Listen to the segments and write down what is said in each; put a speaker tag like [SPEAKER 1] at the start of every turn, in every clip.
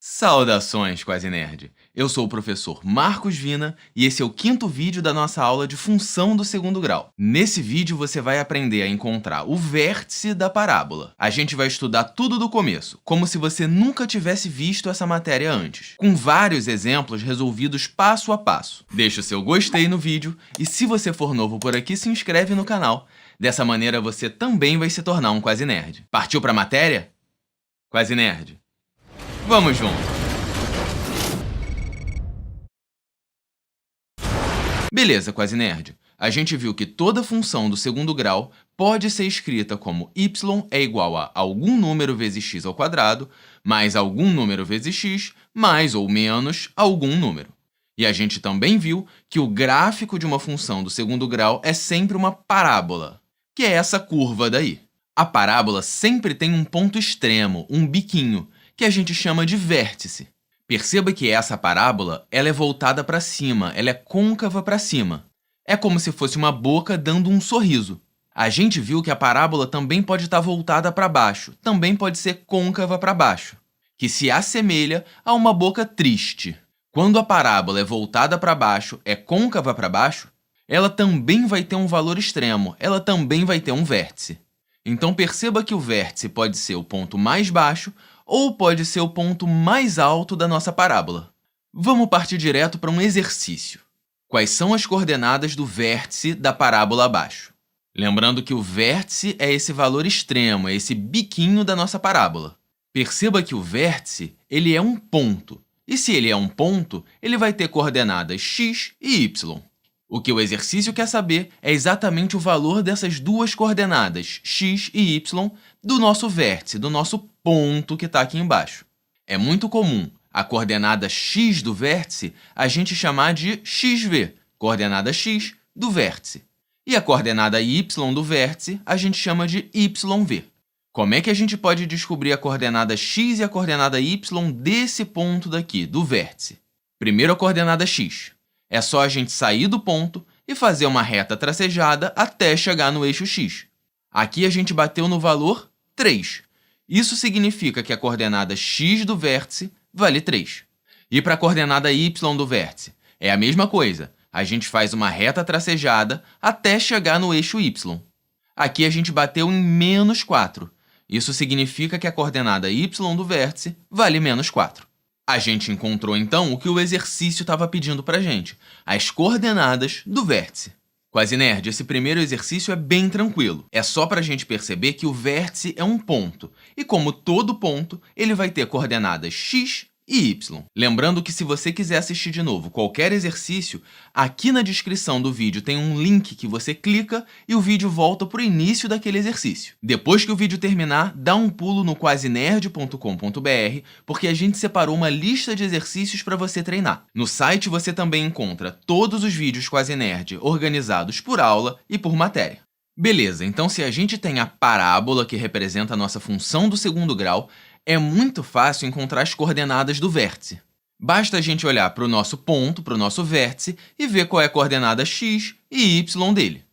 [SPEAKER 1] Saudações, Quase Nerd! Eu sou o professor Marcos Vina e esse é o quinto vídeo da nossa aula de função do segundo grau. Nesse vídeo você vai aprender a encontrar o vértice da parábola. A gente vai estudar tudo do começo, como se você nunca tivesse visto essa matéria antes, com vários exemplos resolvidos passo a passo. Deixa o seu gostei no vídeo e se você for novo por aqui, se inscreve no canal. Dessa maneira você também vai se tornar um Quase Nerd. Partiu pra matéria? Quase Nerd. Vamos junto! Beleza, Quase Nerd. A gente viu que toda função do segundo grau pode ser escrita como y é igual a algum número vezes x ao quadrado, mais algum número vezes x, mais ou menos algum número. E a gente também viu que o gráfico de uma função do segundo grau é sempre uma parábola, que é essa curva daí. A parábola sempre tem um ponto extremo, um biquinho, que a gente chama de vértice. Perceba que essa parábola ela é voltada para cima, ela é côncava para cima. É como se fosse uma boca dando um sorriso. A gente viu que a parábola também pode estar voltada para baixo, também pode ser côncava para baixo, que se assemelha a uma boca triste. Quando a parábola é voltada para baixo, é côncava para baixo, ela também vai ter um valor extremo, ela também vai ter um vértice. Então perceba que o vértice pode ser o ponto mais baixo ou pode ser o ponto mais alto da nossa parábola. Vamos partir direto para um exercício. Quais são as coordenadas do vértice da parábola abaixo? Lembrando que o vértice é esse valor extremo, é esse biquinho da nossa parábola. Perceba que o vértice ele é um ponto. E se ele é um ponto, ele vai ter coordenadas x e y. O que o exercício quer saber é exatamente o valor dessas duas coordenadas, x e y, do nosso vértice, do nosso ponto que está aqui embaixo. É muito comum a coordenada x do vértice a gente chamar de xv, coordenada x do vértice. E a coordenada y do vértice a gente chama de yv. Como é que a gente pode descobrir a coordenada x e a coordenada y desse ponto daqui, do vértice? Primeiro a coordenada x. É só a gente sair do ponto e fazer uma reta tracejada até chegar no eixo x. Aqui a gente bateu no valor 3. Isso significa que a coordenada x do vértice vale 3. E para a coordenada y do vértice, é a mesma coisa. A gente faz uma reta tracejada até chegar no eixo y. Aqui a gente bateu em menos 4. Isso significa que a coordenada y do vértice vale menos 4. A gente encontrou, então, o que o exercício estava pedindo para a gente, as coordenadas do vértice. Quase Nerd, esse primeiro exercício é bem tranquilo. É só para a gente perceber que o vértice é um ponto. E como todo ponto, ele vai ter coordenadas x e y. Lembrando que se você quiser assistir de novo qualquer exercício, aqui na descrição do vídeo tem um link que você clica e o vídeo volta para o início daquele exercício. Depois que o vídeo terminar, dá um pulo no quasenerd.com.br, porque a gente separou uma lista de exercícios para você treinar. No site você também encontra todos os vídeos Quase Nerd organizados por aula e por matéria. Beleza, então se a gente tem a parábola que representa a nossa função do segundo grau, é muito fácil encontrar as coordenadas do vértice. Basta a gente olhar para o nosso ponto, para o nosso vértice, e ver qual é a coordenada x e y dele.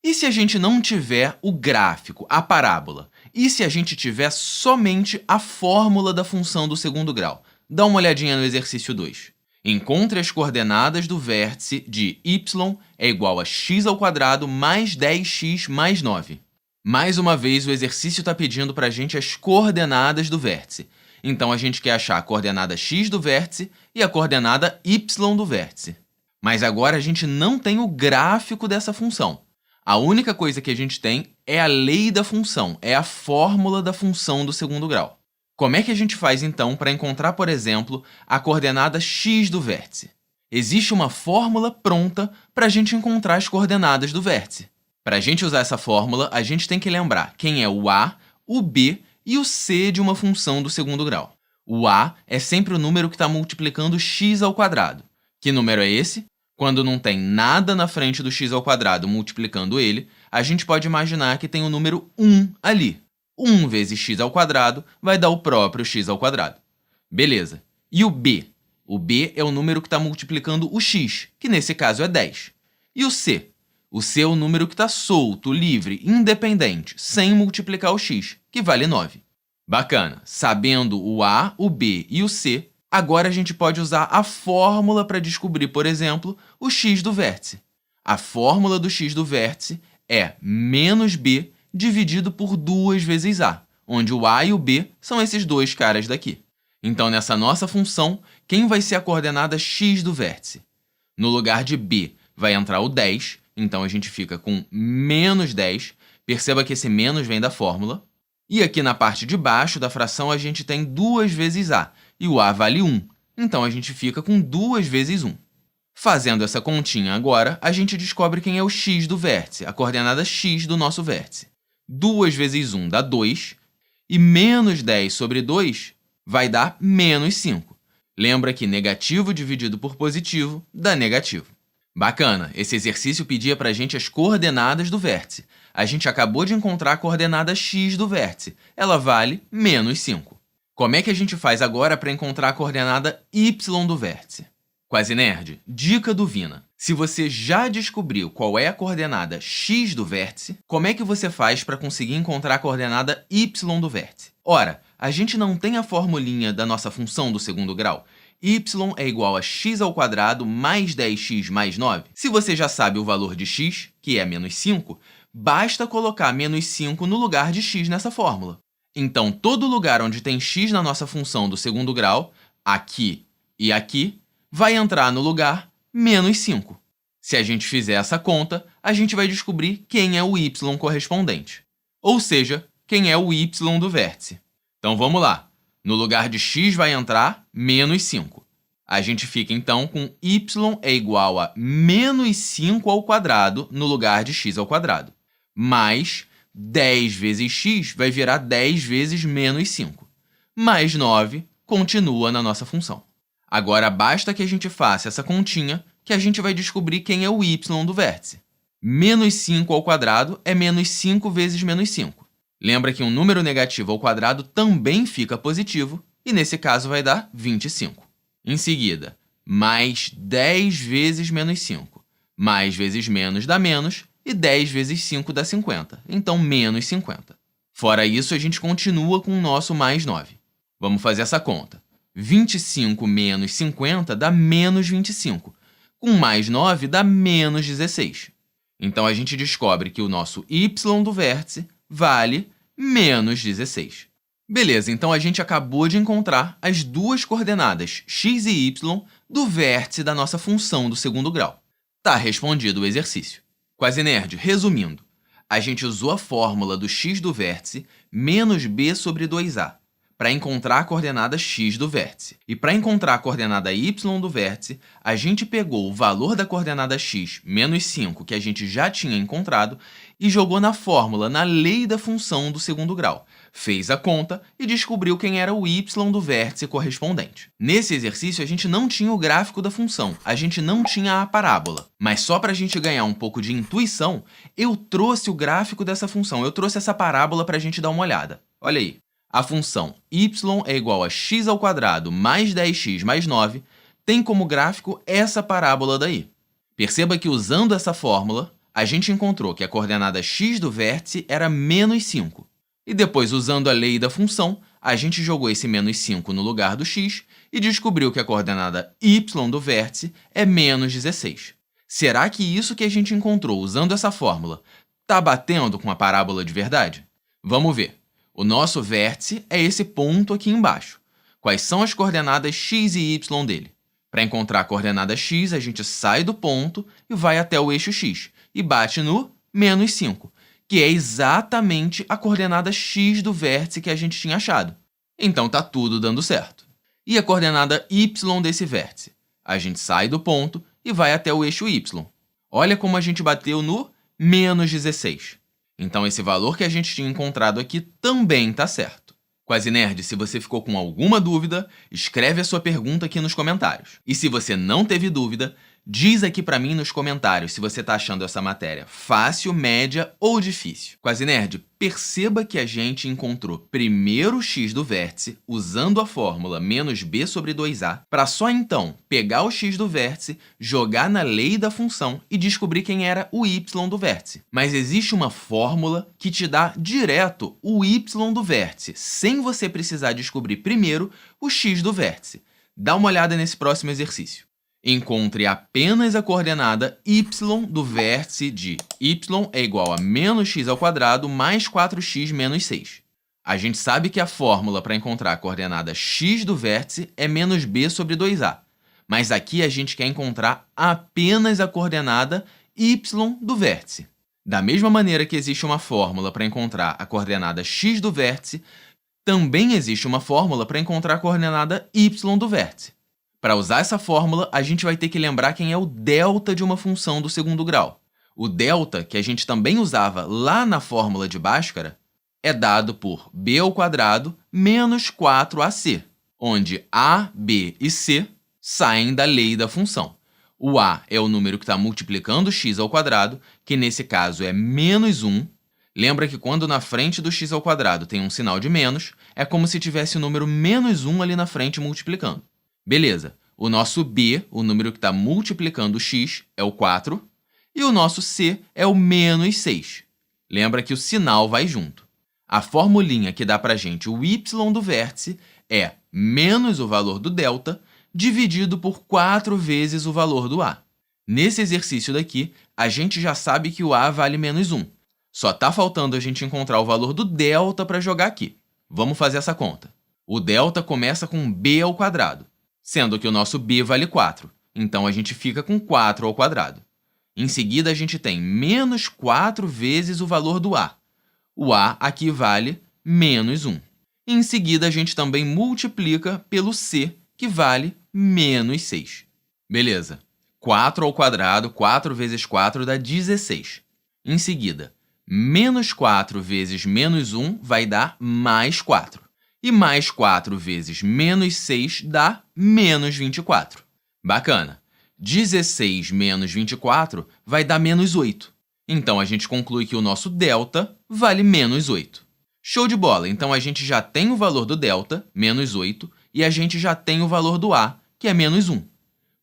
[SPEAKER 1] E se a gente não tiver o gráfico, a parábola? E se a gente tiver somente a fórmula da função do segundo grau? Dá uma olhadinha no exercício 2. Encontre as coordenadas do vértice de y é igual a x ao quadrado mais 10x mais 9. Mais uma vez, o exercício está pedindo para a gente as coordenadas do vértice. Então, a gente quer achar a coordenada x do vértice e a coordenada y do vértice. Mas agora a gente não tem o gráfico dessa função. A única coisa que a gente tem é a lei da função, é a fórmula da função do segundo grau. Como é que a gente faz, então, para encontrar, por exemplo, a coordenada x do vértice? Existe uma fórmula pronta para a gente encontrar as coordenadas do vértice. Para a gente usar essa fórmula, a gente tem que lembrar quem é o a, o b e o c de uma função do segundo grau. O a é sempre o número que está multiplicando x ao quadrado. Que número é esse? Quando não tem nada na frente do x ao quadrado multiplicando ele, a gente pode imaginar que tem o número 1 ali. 1 vezes x ao quadrado vai dar o próprio x ao quadrado. Beleza. E o b? O b é o número que está multiplicando o x, que nesse caso é 10. E o c? O c é o número que está solto, livre, independente, sem multiplicar o x, que vale 9. Bacana! Sabendo o a, o b e o c, Agora a gente pode usar a fórmula para descobrir, por exemplo, o x do vértice. A fórmula do x do vértice é menos b dividido por 2 vezes a, onde o a e o b são esses dois caras daqui. Então, nessa nossa função, quem vai ser a coordenada x do vértice? No lugar de b vai entrar o 10, então a gente fica com menos 10. Perceba que esse menos vem da fórmula. E aqui na parte de baixo da fração a gente tem 2 vezes a, e o a vale 1. Então a gente fica com 2 vezes 1. Fazendo essa continha agora, a gente descobre quem é o x do vértice, a coordenada x do nosso vértice. 2 vezes 1 dá 2, e menos 10 sobre 2 vai dar menos 5. Lembra que negativo dividido por positivo dá negativo. Bacana, esse exercício pedia para a gente as coordenadas do vértice. A gente acabou de encontrar a coordenada x do vértice. Ela vale menos 5. Como é que a gente faz agora para encontrar a coordenada y do vértice? Quase Nerd, dica do Vina. Se você já descobriu qual é a coordenada x do vértice, como é que você faz para conseguir encontrar a coordenada y do vértice? Ora, a gente não tem a formulinha da nossa função do segundo grau? Y é igual a x ao quadrado mais 10x mais 9. Se você já sabe o valor de x, que é menos 5, basta colocar menos 5 no lugar de x nessa fórmula. Então, todo lugar onde tem x na nossa função do segundo grau, aqui e aqui, vai entrar no lugar menos 5. Se a gente fizer essa conta, a gente vai descobrir quem é o y correspondente. Ou seja, quem é o y do vértice. Então, vamos lá. No lugar de x vai entrar menos 5. A gente fica, então, com y é igual a menos 5 ao quadrado no lugar de x ao quadrado. Mais 10 vezes x vai virar 10 vezes menos 5. Mais 9 continua na nossa função. Agora, basta que a gente faça essa continha que a gente vai descobrir quem é o y do vértice. Menos 5 ao quadrado é menos 5 vezes menos 5. Lembra que um número negativo ao quadrado também fica positivo, e nesse caso vai dar 25. Em seguida, mais 10 vezes menos 5. Mais vezes menos dá menos, e 10 vezes 5 dá 50. Então, menos 50. Fora isso, a gente continua com o nosso mais 9. Vamos fazer essa conta. 25 menos 50 dá menos 25. Com mais 9 dá menos 16. Então, a gente descobre que o nosso y do vértice vale menos 16. Beleza, então a gente acabou de encontrar as duas coordenadas x e y do vértice da nossa função do segundo grau. Tá respondido o exercício. Quase Nerd, resumindo, a gente usou a fórmula do x do vértice menos b sobre 2a para encontrar a coordenada x do vértice. E para encontrar a coordenada y do vértice, a gente pegou o valor da coordenada x menos 5 que a gente já tinha encontrado e jogou na fórmula, na lei da função do segundo grau. Fez a conta e descobriu quem era o y do vértice correspondente. Nesse exercício, a gente não tinha o gráfico da função, a gente não tinha a parábola. Mas só para a gente ganhar um pouco de intuição, eu trouxe o gráfico dessa função, eu trouxe essa parábola para a gente dar uma olhada. Olha aí. A função y é igual a x ao quadrado mais 10x mais 9 tem como gráfico essa parábola daí. Perceba que usando essa fórmula, a gente encontrou que a coordenada x do vértice era menos 5. E depois, usando a lei da função, a gente jogou esse menos 5 no lugar do x e descobriu que a coordenada y do vértice é menos 16. Será que isso que a gente encontrou usando essa fórmula está batendo com a parábola de verdade? Vamos ver. O nosso vértice é esse ponto aqui embaixo. Quais são as coordenadas x e y dele? Para encontrar a coordenada x, a gente sai do ponto e vai até o eixo x e bate no menos 5, que é exatamente a coordenada x do vértice que a gente tinha achado. Então, está tudo dando certo. E a coordenada y desse vértice? A gente sai do ponto e vai até o eixo y. Olha como a gente bateu no menos 16. Então, esse valor que a gente tinha encontrado aqui também está certo. Quase Nerd, se você ficou com alguma dúvida, escreve a sua pergunta aqui nos comentários. E se você não teve dúvida, diz aqui para mim nos comentários se você está achando essa matéria fácil, média ou difícil. Quase Nerd, perceba que a gente encontrou primeiro o x do vértice usando a fórmula menos b sobre 2a para só então pegar o x do vértice, jogar na lei da função e descobrir quem era o y do vértice. Mas existe uma fórmula que te dá direto o y do vértice, sem você precisar descobrir primeiro o x do vértice. Dá uma olhada nesse próximo exercício. Encontre apenas a coordenada y do vértice de y é igual a menos x ao quadrado mais 4x menos 6. A gente sabe que a fórmula para encontrar a coordenada x do vértice é menos b sobre 2a. Mas aqui a gente quer encontrar apenas a coordenada y do vértice. Da mesma maneira que existe uma fórmula para encontrar a coordenada x do vértice, também existe uma fórmula para encontrar a coordenada y do vértice. Para usar essa fórmula, a gente vai ter que lembrar quem é o delta de uma função do segundo grau. O delta, que a gente também usava lá na fórmula de Bhaskara, é dado por b ao quadrado menos 4ac, onde a, b e c saem da lei da função. O a é o número que está multiplicando x ao quadrado, que nesse caso é menos 1. Lembra que quando na frente do x ao quadrado tem um sinal de menos, é como se tivesse o número menos 1 ali na frente multiplicando. Beleza, o nosso b, o número que está multiplicando x, é o 4, e o nosso c é o menos 6. Lembra que o sinal vai junto. A formulinha que dá pra gente o y do vértice é menos o valor do delta dividido por 4 vezes o valor do a. Nesse exercício daqui, a gente já sabe que o a vale menos 1. Só está faltando a gente encontrar o valor do delta para jogar aqui. Vamos fazer essa conta. O delta começa com b ao quadrado, sendo que o nosso b vale 4. Então, a gente fica com 4 ao quadrado. Em seguida, a gente tem menos 4 vezes o valor do a. O a aqui vale menos 1. Em seguida, a gente também multiplica pelo c, que vale menos 6. Beleza. 4 ao quadrado, 4 vezes 4 dá 16. Em seguida, menos 4 vezes menos 1 vai dar mais 4. E mais 4 vezes menos 6 dá menos 24. Bacana. 16 menos 24 vai dar menos 8. Então, a gente conclui que o nosso delta vale menos 8. Show de bola! Então, a gente já tem o valor do delta, menos 8, e a gente já tem o valor do a, que é menos 1.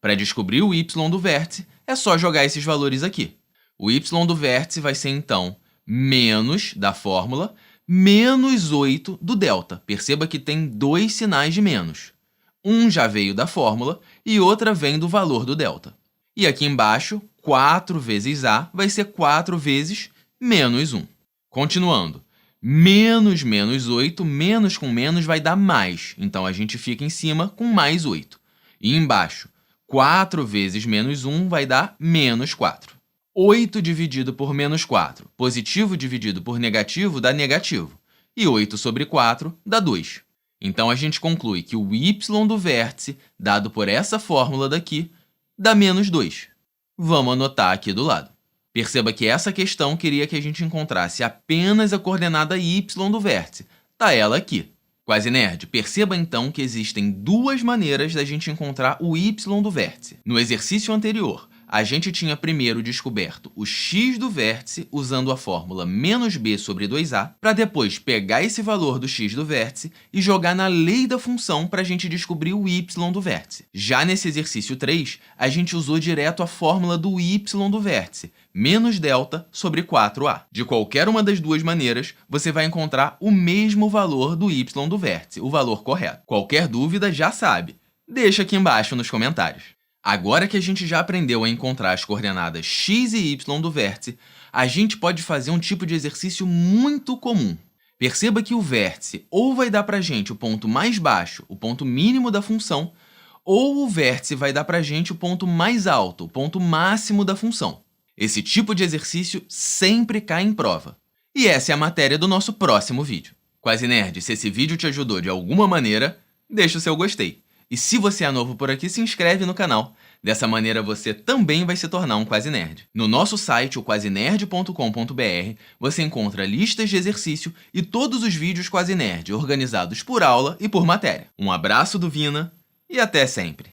[SPEAKER 1] Para descobrir o y do vértice, é só jogar esses valores aqui. O y do vértice vai ser, então, menos da fórmula, menos 8 do delta. Perceba que tem dois sinais de menos. Um já veio da fórmula e outra vem do valor do delta. E aqui embaixo, 4 vezes a vai ser 4 vezes menos 1. Continuando, menos menos 8, menos com menos vai dar mais. Então, a gente fica em cima com mais 8. E embaixo, 4 vezes menos 1 vai dar menos 4. 8 dividido por menos 4, positivo dividido por negativo dá negativo. E 8 sobre 4 dá 2. Então, a gente conclui que o y do vértice, dado por essa fórmula daqui, dá menos 2. Vamos anotar aqui do lado. Perceba que essa questão queria que a gente encontrasse apenas a coordenada y do vértice. Tá ela aqui. Quase nerd, perceba então que existem duas maneiras da gente encontrar o y do vértice. No exercício anterior, a gente tinha primeiro descoberto o x do vértice usando a fórmula menos b sobre 2a, para depois pegar esse valor do x do vértice e jogar na lei da função para a gente descobrir o y do vértice. Já nesse exercício 3, a gente usou direto a fórmula do y do vértice, menos delta sobre 4a. De qualquer uma das duas maneiras, você vai encontrar o mesmo valor do y do vértice, o valor correto. Qualquer dúvida, já sabe. Deixa aqui embaixo nos comentários. Agora que a gente já aprendeu a encontrar as coordenadas x e y do vértice, a gente pode fazer um tipo de exercício muito comum. Perceba que o vértice ou vai dar para a gente o ponto mais baixo, o ponto mínimo da função, ou o vértice vai dar para a gente o ponto mais alto, o ponto máximo da função. Esse tipo de exercício sempre cai em prova. E essa é a matéria do nosso próximo vídeo. Quase nerd, se esse vídeo te ajudou de alguma maneira, deixa o seu gostei. E se você é novo por aqui, se inscreve no canal. Dessa maneira, você também vai se tornar um Quase Nerd. No nosso site, o quasenerd.com.br, você encontra listas de exercício e todos os vídeos Quase Nerd, organizados por aula e por matéria. Um abraço do Vina e até sempre!